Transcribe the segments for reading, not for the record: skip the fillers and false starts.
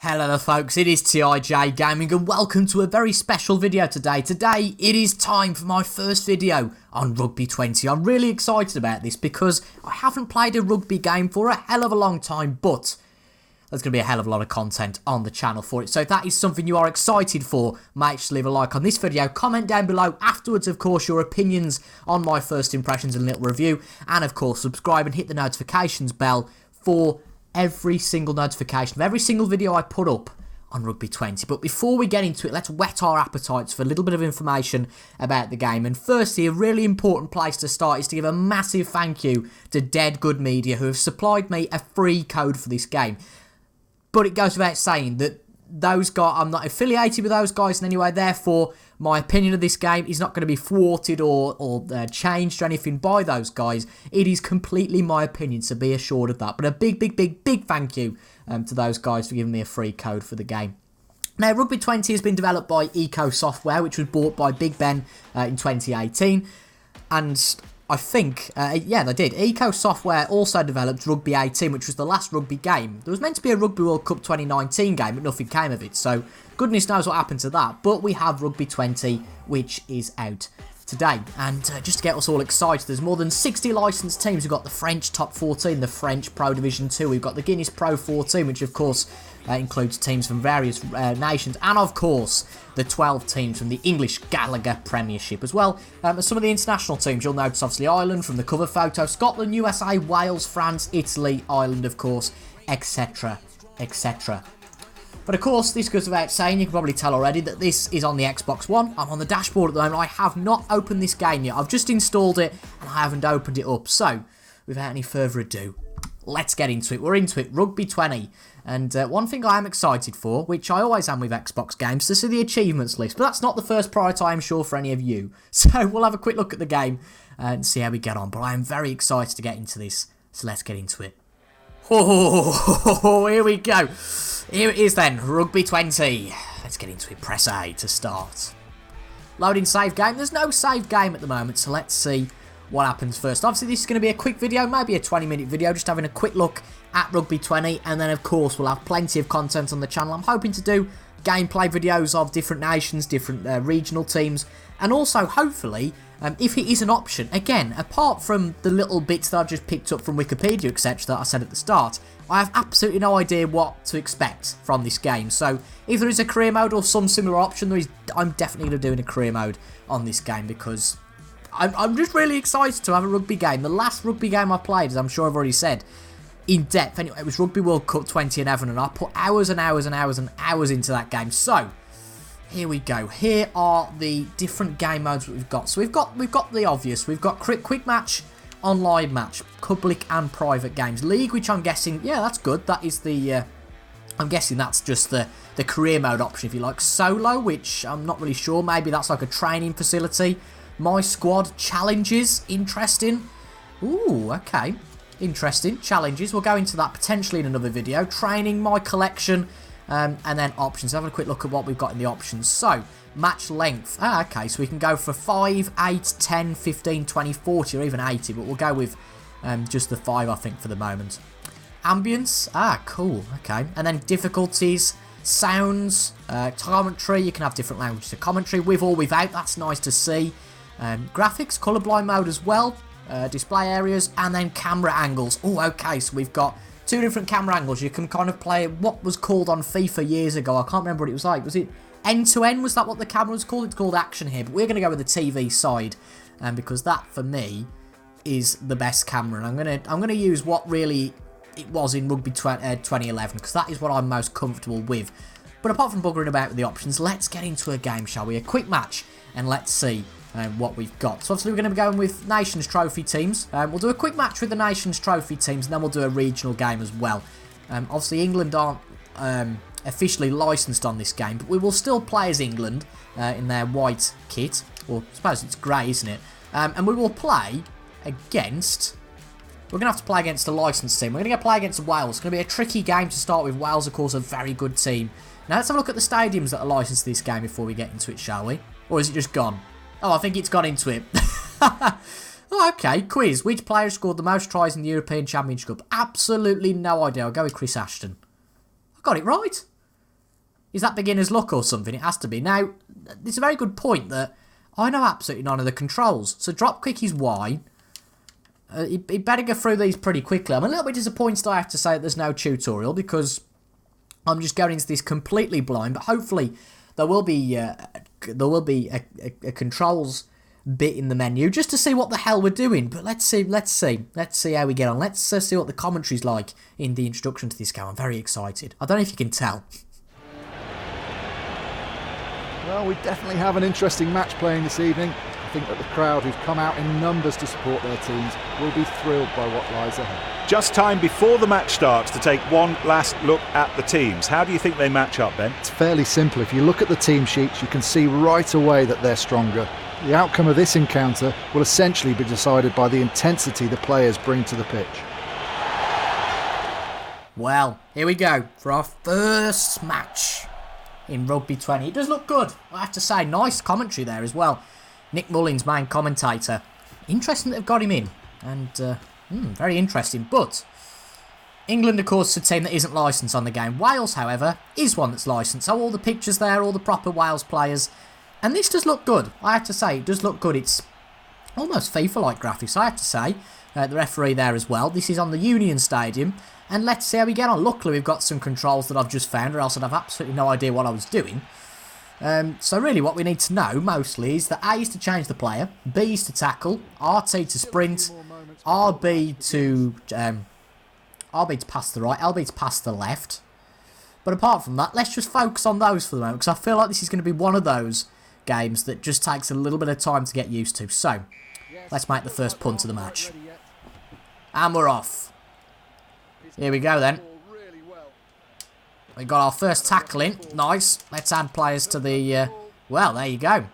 Hello there folks, it is TIJ Gaming and welcome to a very special video today. Today it is time for my first video on Rugby 20. I'm really excited about this because I haven't played a rugby game for a hell of a long time, but there's going to be a hell of a lot of content on the channel for it. So if that is something you are excited for, make sure to leave a like on this video, comment down below afterwards of course your opinions on my first impressions and little review, and of course subscribe and hit the notifications bell for every single notification of every single video I put up on Rugby 20. But before we get into it, let's whet our appetites for a little bit of information about the game. And firstly, a really important place to start is to give a massive thank you to Dead Good Media, who have supplied me a free code for this game. But it goes without saying that those guys, I'm not affiliated with those guys in any way, therefore my opinion of this game is not going to be thwarted or changed or anything by those guys. It is completely my opinion, so be assured of that. But a big thank you to those guys for giving me a free code for the game. Now, Rugby 20 has been developed by Eco Software, which was bought by Big Ben in 2018, and I think, yeah, they did. Eco Software also developed Rugby 18, which was the last rugby game. There was meant to be a Rugby World Cup 2019 game, but nothing came of it, so goodness knows what happened to that. But we have Rugby 20, which is out today. And just to get us all excited, there's more than 60 licensed teams. We've got the French Top 14, the French Pro Division 2. We've got the Guinness Pro 14, which of course includes teams from various nations, and of course the 12 teams from the English Gallagher Premiership as well as some of the international teams. You'll notice obviously Ireland from the cover photo, Scotland, USA, Wales, France, Italy, Ireland of course, etc, etc. But of course, this goes without saying, you can probably tell already that this is on the Xbox One. I'm on the dashboard at the moment. I have not opened this game yet. I've just installed it and I haven't opened it up. So without any further ado, let's get into it. We're into it. Rugby 20. And one thing I am excited for, which I always am with Xbox games, to see the achievements list. But that's not the first priority, I'm sure, for any of you. So we'll have a quick look at the game and see how we get on. But I am very excited to get into this. So let's get into it. Oh, here we go. Here it is then, Rugby 20. Let's get into it. Press A to start. Loading save game. There's no save game at the moment, so let's see what happens first. Obviously, this is going to be a quick video, maybe a 20-minute video, just having a quick look at Rugby 20, and then of course we'll have plenty of content on the channel. I'm hoping to do gameplay videos of different nations, different regional teams, and also hopefully, if it is an option, again, apart from the little bits that I've just picked up from Wikipedia, etc. that I said at the start, I have absolutely no idea what to expect from this game. So if there is a career mode or some similar option, I'm definitely going to do a career mode on this game because I'm just really excited to have a rugby game. The last rugby game I played, as I'm sure I've already said, in depth, anyway, it was Rugby World Cup 2011, and I put hours and hours and hours and hours into that game. So here we go. Here are the different game modes that we've got. So we've got the obvious. We've got quick match, online match, public and private games, league, which I'm guessing, yeah, that's good. That is the I'm guessing that's just the career mode option, if you like. Solo, which I'm not really sure. Maybe that's like a training facility. My squad, challenges, interesting. Ooh, okay. Interesting. Challenges. We'll go into that potentially in another video. Training, my collection, and then options. Have a quick look at what we've got in the options. So, match length. Okay, so we can go for 5, 8, 10, 15, 20, 40, or even 80, but we'll go with just the 5, I think, for the moment. Ambience. Cool. Okay. And then difficulties, sounds, commentary. You can have different languages of commentary, with or without. That's nice to see. Graphics, colourblind mode as well. Display areas, and then camera angles. Oh, okay, so we've got 2 different camera angles. You can kind of play what was called on FIFA years ago. I can't remember what it was like. Was it end-to-end? Was that what the camera was called? It's called action here, but we're going to go with the TV side, because that, for me, is the best camera. And I'm gonna use what really it was in Rugby 2011, because that is what I'm most comfortable with. But apart from buggering about with the options, let's get into a game, shall we? A quick match, and let's see what we've got. So obviously we're going to be going with Nations Trophy teams. We'll do a quick match with the Nations Trophy teams, and then we'll do a regional game as well. Obviously England aren't officially licensed on this game, but we will still play as England in their white kit, or I suppose it's grey, isn't it? And we will play against... We're going to have to play against a licensed team. We're going to play against Wales. It's going to be a tricky game to start with. Wales, of course, a very good team. Now let's have a look at the stadiums that are licensed to this game before we get into it, shall we? Or is it just gone? Oh, I think it's gone into it. Oh, okay, quiz. Which player scored the most tries in the European Championship Cup? Absolutely no idea. I'll go with Chris Ashton. I got it right. Is that beginner's luck or something? It has to be. Now, it's a very good point that I know absolutely none of the controls. So drop kick is Y. He'd better go through these pretty quickly. I'm a little bit disappointed, I have to say, that there's no tutorial because I'm just going into this completely blind. But hopefully there will be a controls bit in the menu just to see what the hell we're doing. But let's see how we get on. Let's see what the commentary's like in the introduction to this game. I'm very excited. I don't know if you can tell. Well, we definitely have an interesting match playing this evening. I think that the crowd who've come out in numbers to support their teams will be thrilled by what lies ahead. Just time before the match starts to take one last look at the teams. How do you think they match up, Ben? It's fairly simple. If you look at the team sheets, you can see right away that they're stronger. The outcome of this encounter will essentially be decided by the intensity the players bring to the pitch. Well, here we go for our first match in Rugby 20. It does look good, I have to say. Nice commentary there as well. Nick Mullins, main commentator. Interesting that they've got him in. And, very interesting. But England, of course, is a team that isn't licensed on the game. Wales, however, is one that's licensed. So all the pictures there, all the proper Wales players. And this does look good, I have to say. It does look good. It's almost FIFA-like graphics, I have to say. The referee there as well. This is on the Union Stadium. And let's see how we get on. Luckily, we've got some controls that I've just found, or else I'd have absolutely no idea what I was doing. So really what we need to know, mostly, is that A is to change the player, B is to tackle, RT to sprint, RB to pass the right, LB to pass the left. But apart from that, let's just focus on those for the moment, because I feel like this is going to be one of those games that just takes a little bit of time to get used to. So, let's make the first punt of the match. And we're off. Here we go then. We got our first tackle in. Nice. Let's add players to the... well, there you go.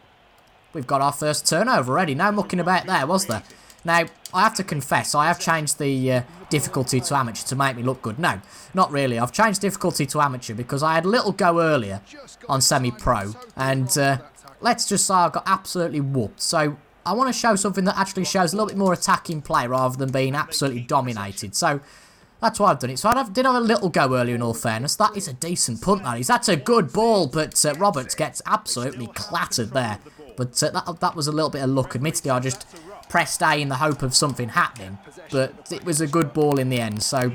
We've got our first turnover already. No mucking about there, was there? Now, I have to confess, I have changed the difficulty to amateur to make me look good. No, not really. I've changed difficulty to amateur because I had a little go earlier on semi-pro. And let's just say I got absolutely whooped. So, I want to show something that actually shows a little bit more attacking play rather than being absolutely dominated. So, that's why I've done it. So I did have a little go earlier, in all fairness. That is a decent punt, that is. That's a good ball, but Roberts gets absolutely clattered there. But that was a little bit of luck. Admittedly, I just pressed A in the hope of something happening. But it was a good ball in the end. So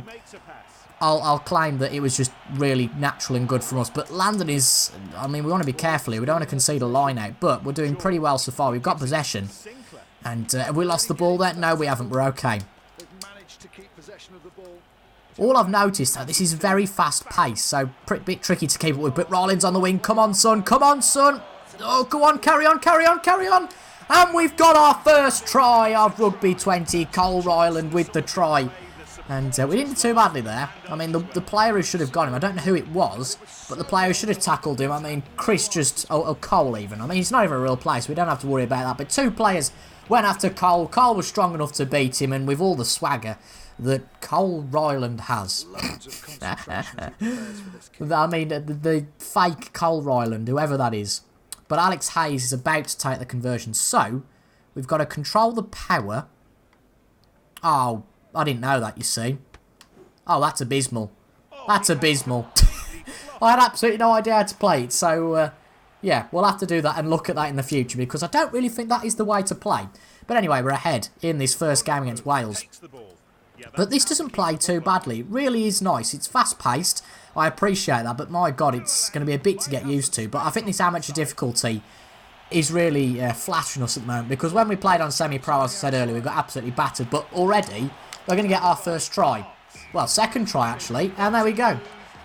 I'll claim that it was just really natural and good from us. But Landon is... I mean, we want to be careful here. We don't want to concede a line out. But we're doing pretty well so far. We've got possession. And have we lost the ball there? No, we haven't. We're okay. All I've noticed, though, this is very fast-paced, so a bit tricky to keep up with. But Rollins on the wing. Come on, son. Come on, son. Oh, go on. Carry on, carry on, carry on. And we've got our first try of Rugby 20. Cole Ryland with the try. And we didn't do too badly there. I mean, the player who should have got him, I don't know who it was, but the player who should have tackled him, I mean, Chris just... Oh, Cole even. I mean, he's not even a real player, so we don't have to worry about that. But two players went after Cole. Cole was strong enough to beat him, and with all the swagger that Cole Ryland has. I mean, the fake Cole Ryland, whoever that is. But Alex Hayes is about to take the conversion. So, we've got to control the power. Oh, I didn't know that, you see. Oh, that's abysmal. That's abysmal. I had absolutely no idea how to play it. So, yeah, we'll have to do that and look at that in the future, because I don't really think that is the way to play. But anyway, we're ahead in this first game against Wales. But this doesn't play too badly. It really is nice. It's fast-paced. I appreciate that, but my God, it's going to be a bit to get used to. But I think this amateur difficulty is really flattering us at the moment, because when we played on semi-pro, as I said earlier, we got absolutely battered. But already, we're going to get our first try. Well, second try, actually. And there we go.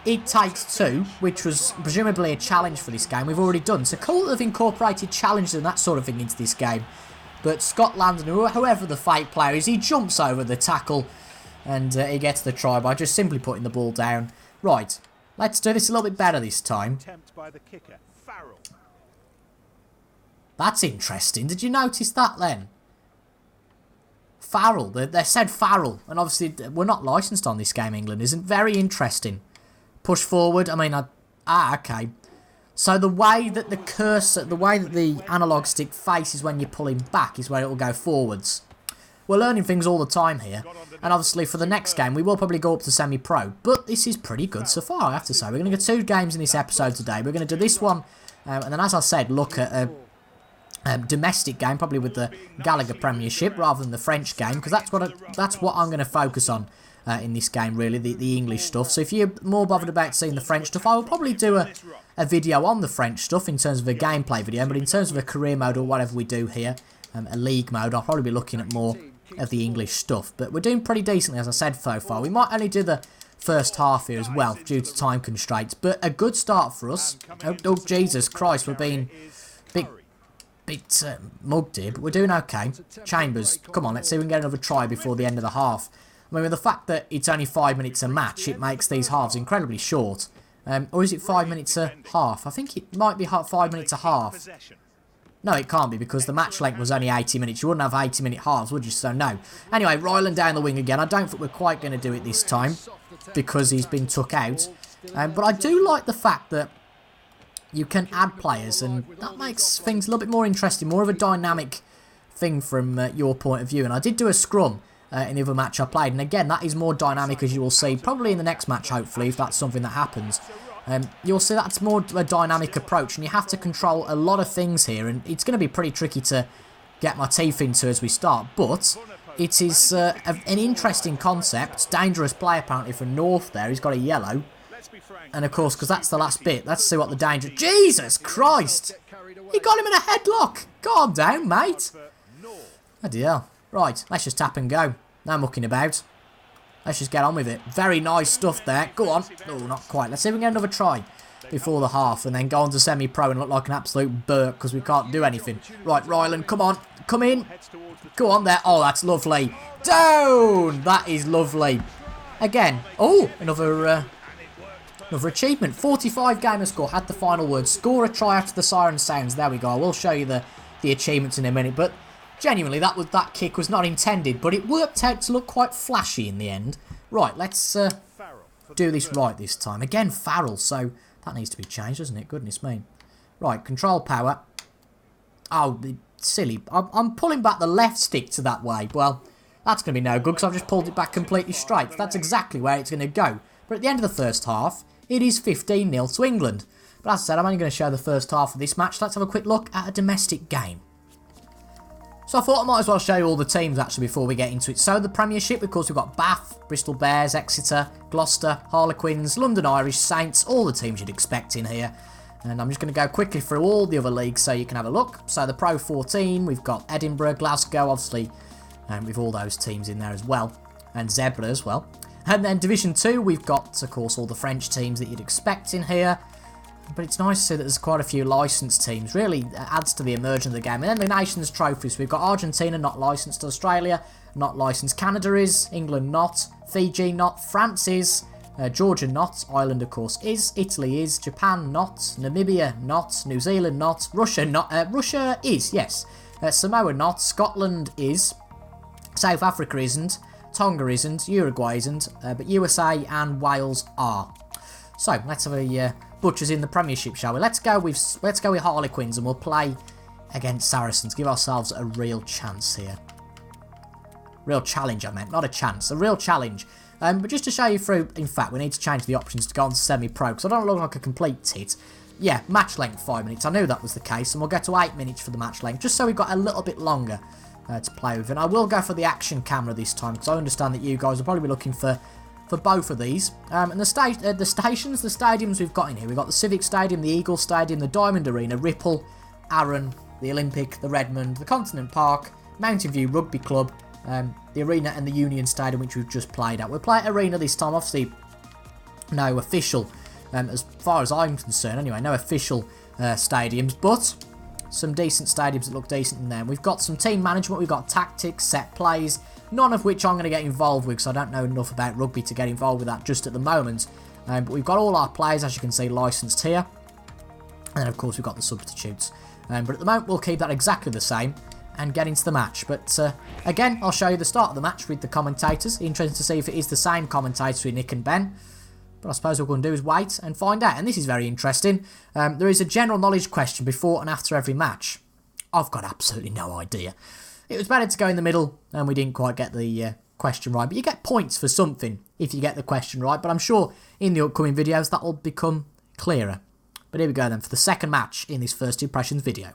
It takes two, which was presumably a challenge for this game. We've already done. So cool that they've incorporated challenges and that sort of thing into this game. But Scott Landon, whoever the fake player is, he jumps over the tackle. And he gets the try by just simply putting the ball down. Right, let's do this a little bit better this time. That's interesting. Did you notice that then? Farrell. They said Farrell. And obviously, we're not licensed on this game, England isn't. Very interesting. Push forward. I mean, okay. So the way that the cursor, the way that the analog stick faces when you're pulling back is where it will go forwards. we're learning things all the time here. And obviously for the next game, we will probably go up to semi-pro. But this is pretty good so far, I have to say. We're going to get 2 games in this episode today. We're going to do this one, and then as I said, look at a domestic game, probably with the Gallagher Premiership rather than the French game, because that's what I'm going to focus on in this game, really, the English stuff. So if you're more bothered about seeing the French stuff, I will probably do a video on the French stuff in terms of a gameplay video, but in terms of a career mode or whatever we do here, a league mode, I'll probably be looking at more of the English stuff. But we're doing pretty decently, as I said, so far. We might only do the first half here as well, due to time constraints, but a good start for us. Oh Jesus Christ, we're being bit mugged here, but we're doing okay. Chambers, come on, let's see if we can get another try before the end of the half. I mean, with the fact that it's only 5 minutes a match, it makes these halves incredibly short. Or is it 5 minutes a half? I think it might be 5 minutes a half. No, it can't be, because the match length was only 80 minutes. You wouldn't have 80-minute halves, would you? So, no. Anyway, Ryland down the wing again. I don't think we're quite going to do it this time, because he's been took out. But I do like the fact that you can add players, and that makes things a little bit more interesting, more of a dynamic thing from your point of view. And I did do a scrum in the other match I played, and again, that is more dynamic, as you will see, probably in the next match, hopefully, if that's something that happens. You'll see that's more a dynamic approach, and you have to control a lot of things here, and it's going to be pretty tricky to get my teeth into as we start, but it is an interesting concept. Dangerous play, apparently, from North there. He's got a yellow. And of course, because that's the last bit, let's see what the danger... Jesus Christ! He got him in a headlock! Calm down, mate! Bloody hell. Right, let's just tap and go. No mucking about. Let's just get on with it. Very nice stuff there. Go on. Oh, not quite. Let's see if we can get another try before the half, and then go on to semi-pro and look like an absolute burk because we can't do anything. Right, Ryland, come on. Come in. Go on there. Oh, that's lovely. Down! That is lovely. Again. Oh, another achievement. 45 gamer score. Had the final word. Score a try after the siren sounds. There we go. I will show you the achievements in a minute, but genuinely, that kick was not intended, but it worked out to look quite flashy in the end. Right, let's do this right this time. Again, Farrell, so that needs to be changed, doesn't it? Goodness me. Right, control power. Oh, silly. I'm pulling back the left stick to that way. Well, that's going to be no good because I've just pulled it back completely straight. That's exactly where it's going to go. But at the end of the first half, it is 15-0 to England. But as I said, I'm only going to show the first half of this match. Let's have a quick look at a domestic game. So I thought I might as well show you all the teams actually before we get into it. So the Premiership, of course, we've got Bath, Bristol Bears, Exeter, Gloucester, Harlequins, London Irish, Saints, all the teams you'd expect in here. And I'm just going to go quickly through all the other leagues so you can have a look. So the Pro 14, we've got Edinburgh, Glasgow, obviously, with all those teams in there as well. And Zebra as well. And then Division 2, we've got, of course, all the French teams that you'd expect in here. But it's nice to see that there's quite a few licensed teams. Really adds to the immersion of the game. And then the Nations Trophies. We've got Argentina not licensed, Australia not licensed, Canada is, England not, Fiji not, France is, Georgia not, Ireland of course is, Italy is, Japan not, Namibia not, New Zealand not, Russia not, Russia is, yes, Samoa not, Scotland is, South Africa isn't, Tonga isn't, Uruguay isn't, but USA and Wales are. So let's have a butchers in the Premiership, shall we? Let's go with Harlequins, and we'll play against Saracens. Give ourselves a real chance here. Real challenge, I meant, not a chance, a real challenge. But just to show you through, in fact, we need to change the options to go on to semi-pro, because I don't look like a complete tit. Yeah, match length 5 minutes. I knew that was the case, and we'll go to 8 minutes for the match length, just so we've got a little bit longer to play with. And I will go for the action camera this time, because I understand that you guys will probably be looking for both of these. And the stadiums we've got in here. We've got the Civic Stadium, the Eagle Stadium, the Diamond Arena, Ripple, Arran, the Olympic, the Redmond, the Continent Park, Mountain View Rugby Club, the Arena and the Union Stadium, which we've just played at. We'll play at Arena this time. Obviously, no official, as far as I'm concerned anyway, no official stadiums, but some decent stadiums that look decent in there. We've got some team management, we've got tactics, set plays, none of which I'm going to get involved with because I don't know enough about rugby to get involved with that just at the moment. But we've got all our players, as you can see, licensed here. And then, of course, we've got the substitutes. But at the moment, we'll keep that exactly the same and get into the match. But again, I'll show you the start of the match with the commentators. Interesting to see if it is the same commentators with Nick and Ben. But I suppose what we're going to do is wait and find out. And this is very interesting. There is a general knowledge question before and after every match. I've got absolutely no idea. It was better to go in the middle, and we didn't quite get the question right. But you get points for something if you get the question right. But I'm sure in the upcoming videos that will become clearer. But here we go then for the second match in this first impressions video.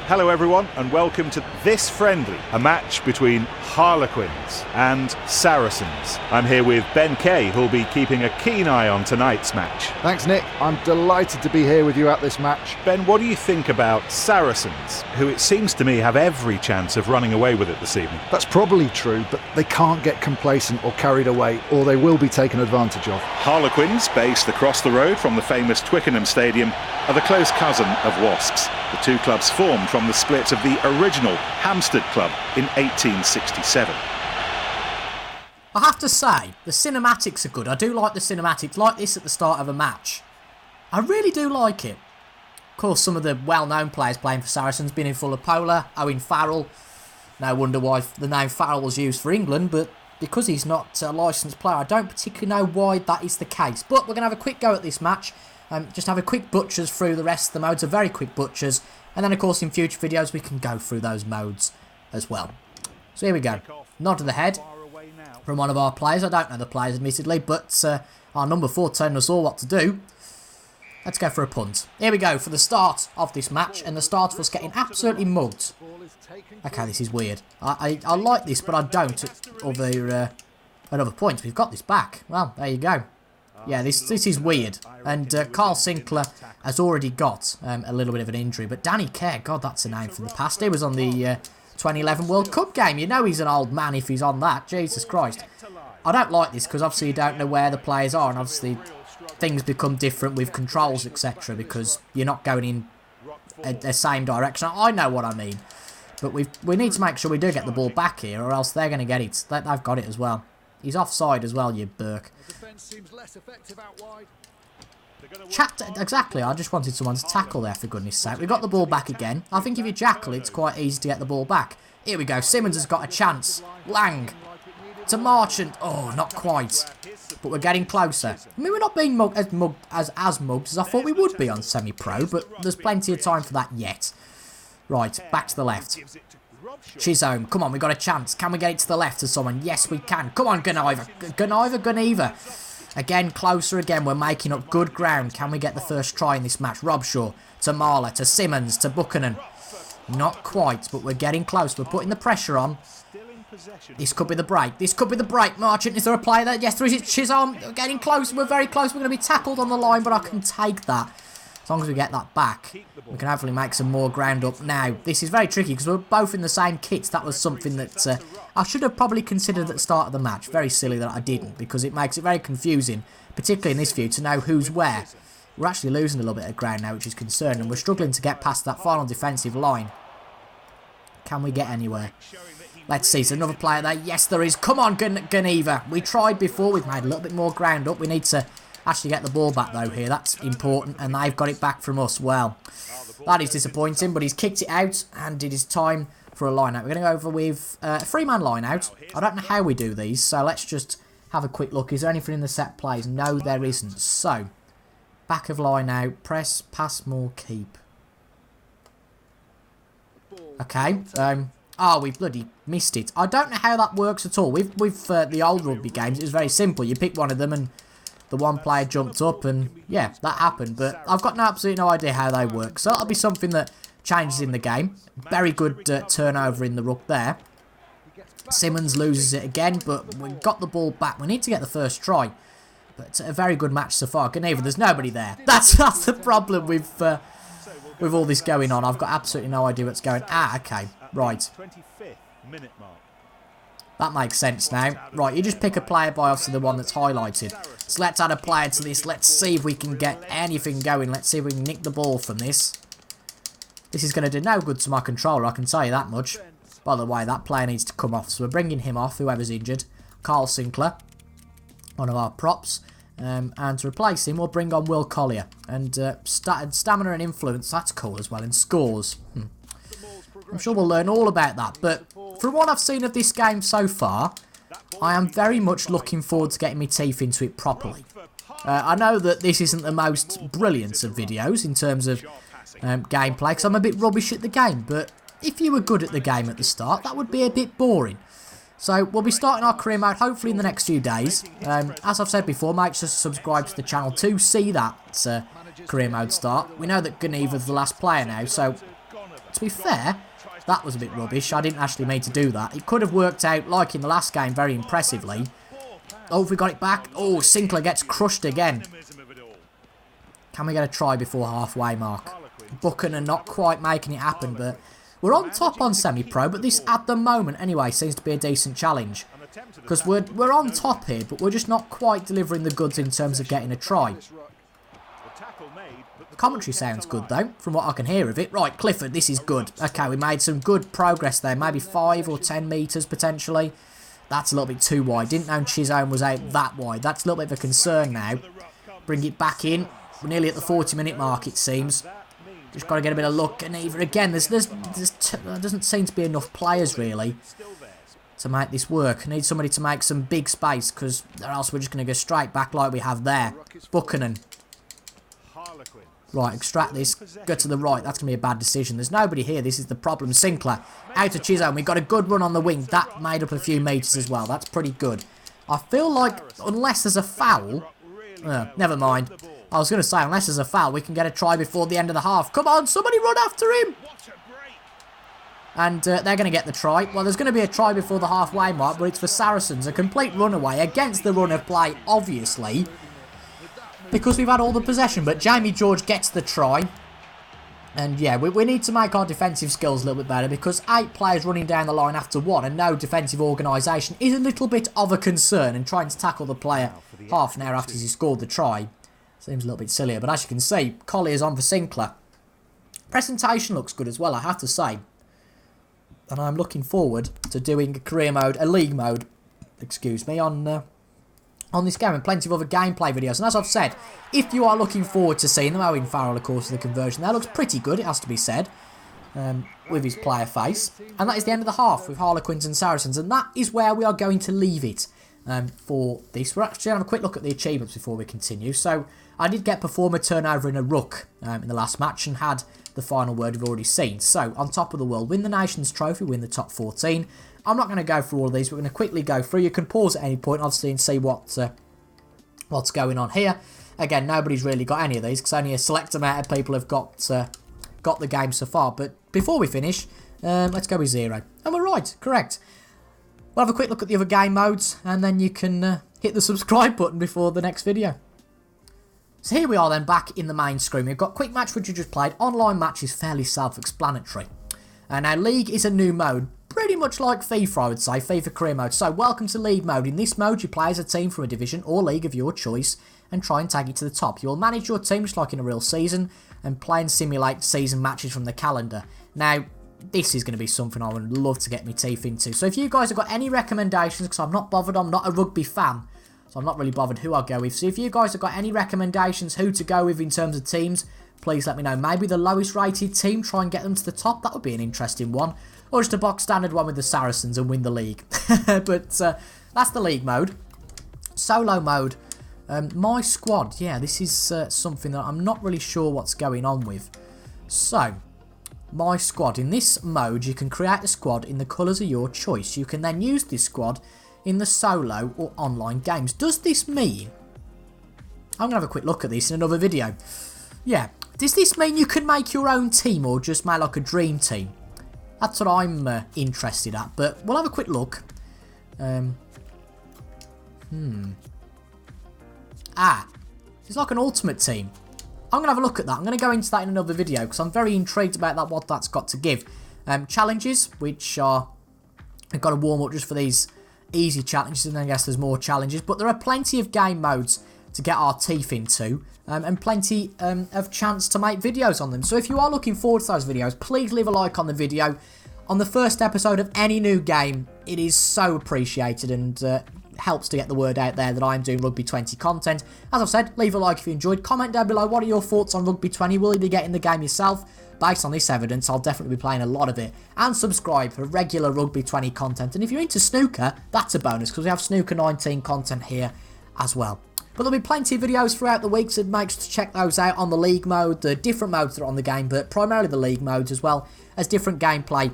Hello everyone and welcome to this friendly, a match between Harlequins and Saracens. I'm here with Ben Kay, who'll be keeping a keen eye on tonight's match. Thanks, Nick. I'm delighted to be here with you at this match. Ben, what do you think about Saracens, who it seems to me have every chance of running away with it this evening? That's probably true, but they can't get complacent or carried away, or they will be taken advantage of. Harlequins, based across the road from the famous Twickenham Stadium, are the close cousin of Wasps. The two clubs formed from the split of the original Hampstead club in 1867. I have to say, the cinematics are good. I do like the cinematics, like this at the start of a match. I really do like it. Of course, some of the well-known players playing for Saracens, being in Fuller Polar, Owen Farrell. No wonder why the name Farrell was used for England, but because he's not a licensed player, I don't particularly know why that is the case. But we're going to have a quick go at this match. Just have a quick butchers through the rest of the modes, a very quick butchers. And then, of course, in future videos, we can go through those modes as well. So here we go. Nod to the head from one of our players. I don't know the players, admittedly, but our number 4 telling us all what to do. Let's go for a punt. Here we go for the start of this match, and the start of us getting absolutely mugged. Okay, this is weird. I like this, but I don't at other points. We've got this back. Well, there you go. Yeah, this is weird. And Carl Sinclair has already got a little bit of an injury. But Danny Kerr, God, that's a name from the past. He was on the 2011 World Cup game. You know he's an old man if he's on that. Jesus Christ. I don't like this because obviously you don't know where the players are. And obviously things become different with controls, etc. Because you're not going in the same direction. I know what I mean. But we need to make sure we do get the ball back here, or else they're going to get it. They've got it as well. He's offside as well, you Burke. Exactly, I just wanted someone to tackle there, for goodness sake. We've got the ball back again. I think if you jackal, it's quite easy to get the ball back. Here we go. Simmons has got a chance. Lang to Marchant. Oh, not quite. But we're getting closer. I mean, we're not being mugged as mugged as I thought we would be on semi-pro, but there's plenty of time for that yet. Right, back to the left. Chisholm, come on, we've got a chance. Can we get it to the left of someone? Yes, we can. Come on, Gunniver. Again, closer again. We're making up good ground. Can we get the first try in this match? Robshaw to Marler, to Simmons, to Buchanan. Not quite, but we're getting close. We're putting the pressure on. This could be the break. Marchant, is there a player there? Yes, there is. Chisholm, we're getting close. We're very close. We're going to be tackled on the line, but I can take that. As long as we get that back, we can hopefully make some more ground up now. This is very tricky because we're both in the same kits. That was something that I should have probably considered at the start of the match. Very silly that I didn't, because it makes it very confusing, particularly in this view, to know who's where. We're actually losing a little bit of ground now, which is concerning, and we're struggling to get past that final defensive line. Can we get anywhere? Let's see, is there another player there? Yes, there is. Come on, Gunniver. We tried before. We've made a little bit more ground up. We need to actually get the ball back though here. That's important, and they've got it back from us. Well, that is disappointing, but he's kicked it out, and it is time for a line out. We're going to go over with a 3-man line out. I don't know how we do these, so let's just have a quick look. Is there anything in the set plays? No, there isn't. So, back of line out, press, pass more, keep. Okay, we bloody missed it. I don't know how that works at all. With the old rugby games, it was very simple. You pick one of them and the one player jumped up and, yeah, that happened. But I've got absolutely no idea how they work. So that'll be something that changes in the game. Very good turnover in the ruck there. Simmons loses it again, but we got the ball back. We need to get the first try. But it's a very good match so far. Gunniver, there's nobody there. That's the problem with all this going on. I've got absolutely no idea what's going on. Ah, okay, right. That makes sense now. Right, you just pick a player by obviously the one that's highlighted. So let's add a player to this. Let's see if we can get anything going. Let's see if we can nick the ball from this. This is going to do no good to my controller, I can tell you that much. By the way, that player needs to come off. So we're bringing him off, whoever's injured. Carl Sinclair, one of our props. And to replace him, we'll bring on Will Collier. And stamina and influence, that's cool as well. And scores. I'm sure we'll learn all about that. But from what I've seen of this game so far, I am very much looking forward to getting my teeth into it properly. I know that this isn't the most brilliant of videos in terms of gameplay, because I'm a bit rubbish at the game. But if you were good at the game at the start, that would be a bit boring. So we'll be starting our career mode hopefully in the next few days. As I've said before, make sure to subscribe to the channel to see that career mode start. We know that Geneva's the last player now, so to be fair, that was a bit rubbish. I didn't actually mean to do that. It could have worked out like in the last game very impressively. Oh, we got it back. Oh, Sinclair gets crushed again. Can we get a try before halfway mark? Buchanan not quite making it happen, but we're on top on semi-pro, but this, at the moment, anyway, seems to be a decent challenge. Because we're on top here, but we're just not quite delivering the goods in terms of getting a try. The commentary sounds good, though, from what I can hear of it. Right, Clifford, this is good. Okay, we made some good progress there. Maybe 5 or 10 metres, potentially. That's a little bit too wide. Didn't know Chisholm was out that wide. That's a little bit of a concern now. Bring it back in. We're nearly at the 40-minute mark, it seems. Just got to get a bit of luck. And even again, there doesn't seem to be enough players, really, to make this work. I need somebody to make some big space, because or else we're just going to go straight back like we have there. Buchanan. Right, extract this. Go to the right. That's going to be a bad decision. There's nobody here. This is the problem. Sinclair. Out to Chisholm. We've got a good run on the wing. That made up a few metres as well. That's pretty good. I feel like, unless there's a foul... never mind. I was going to say, unless there's a foul, we can get a try before the end of the half. Come on, somebody run after him! And they're going to get the try. Well, there's going to be a try before the halfway mark, but it's for Saracens. A complete runaway against the run of play, obviously, because we've had all the possession. But Jamie George gets the try. And yeah, we need to make our defensive skills a little bit better, because 8 players running down the line after 1 and no defensive organisation is a little bit of a concern. And trying to tackle the player half an hour after he scored the try seems a little bit sillier. But as you can see, Collier's on for Sinclair. Presentation looks good as well, I have to say. And I'm looking forward to doing a career mode, a league mode, excuse me, on this game, and plenty of other gameplay videos. And as I've said, if you are looking forward to seeing them, Owen Farrell, of course, in the conversion, that looks pretty good, it has to be said, with his player face. And that is the end of the half with Harlequins and Saracens, and that is where we are going to leave it for this. We're actually going to have a quick look at the achievements before we continue. So I did get performer turnover in a ruck in the last match, and had the final word we've already seen. So on top of the world, win the Nations Trophy, win the top 14. I'm not going to go through all of these. We're going to quickly go through. You can pause at any point, obviously, and see what's going on here. Again, nobody's really got any of these, because only a select amount of people have got the game so far. But before we finish, let's go with 0. And we're right, correct. We'll have a quick look at the other game modes, and then you can hit the subscribe button before the next video. So here we are then, back in the main screen. We've got quick match, which you just played. Online match is fairly self-explanatory. And now league is a new mode, pretty much like FIFA, I would say, FIFA career mode. So welcome to league mode. In this mode, you play as a team from a division or league of your choice and try and take it to the top. You will manage your team just like in a real season and play and simulate season matches from the calendar. Now, this is going to be something I would love to get my teeth into. So if you guys have got any recommendations, because I'm not bothered, I'm not a rugby fan, so I'm not really bothered who I go with. So if you guys have got any recommendations who to go with in terms of teams, please let me know. Maybe the lowest rated team, try and get them to the top. That would be an interesting one. Or just a box standard one with the Saracens and win the league. But that's the league mode. Solo mode. My squad. Yeah, this is something that I'm not really sure what's going on with. So, my squad. In this mode, you can create a squad in the colours of your choice. You can then use this squad in the solo or online games. Does this mean... I'm going to have a quick look at this in another video. Yeah. Does this mean you can make your own team or just make like a dream team? That's what I'm interested at. But we'll have a quick look. It's like an ultimate team. I'm going to have a look at that. I'm going to go into that in another video because I'm very intrigued about that, what that's got to give. Challenges, which are... I've got to warm up just for these easy challenges, and I guess there's more challenges. But there are plenty of game modes to get our teeth into, and plenty of chance to make videos on them. So if you are looking forward to those videos, please leave a like on the video. On the first episode of any new game, it is so appreciated and helps to get the word out there that I'm doing Rugby 20 content. As I've said, leave a like if you enjoyed. Comment down below, what are your thoughts on Rugby 20? Will you be getting the game yourself? Based on this evidence, I'll definitely be playing a lot of it. And subscribe for regular Rugby 20 content. And if you're into snooker, that's a bonus, because we have snooker 19 content here as well. But there'll be plenty of videos throughout the week, so make sure to check those out on the league mode, the different modes that are on the game, but primarily the league modes, as well as different gameplay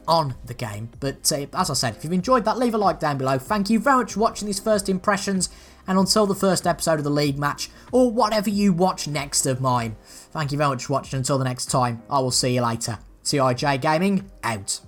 on the game. But as I said, if you've enjoyed that, leave a like down below. Thank you very much for watching these first impressions, and until the first episode of the league match, or whatever you watch next of mine, thank you very much for watching. Until the next time, I will see you later. CIJ Gaming, out.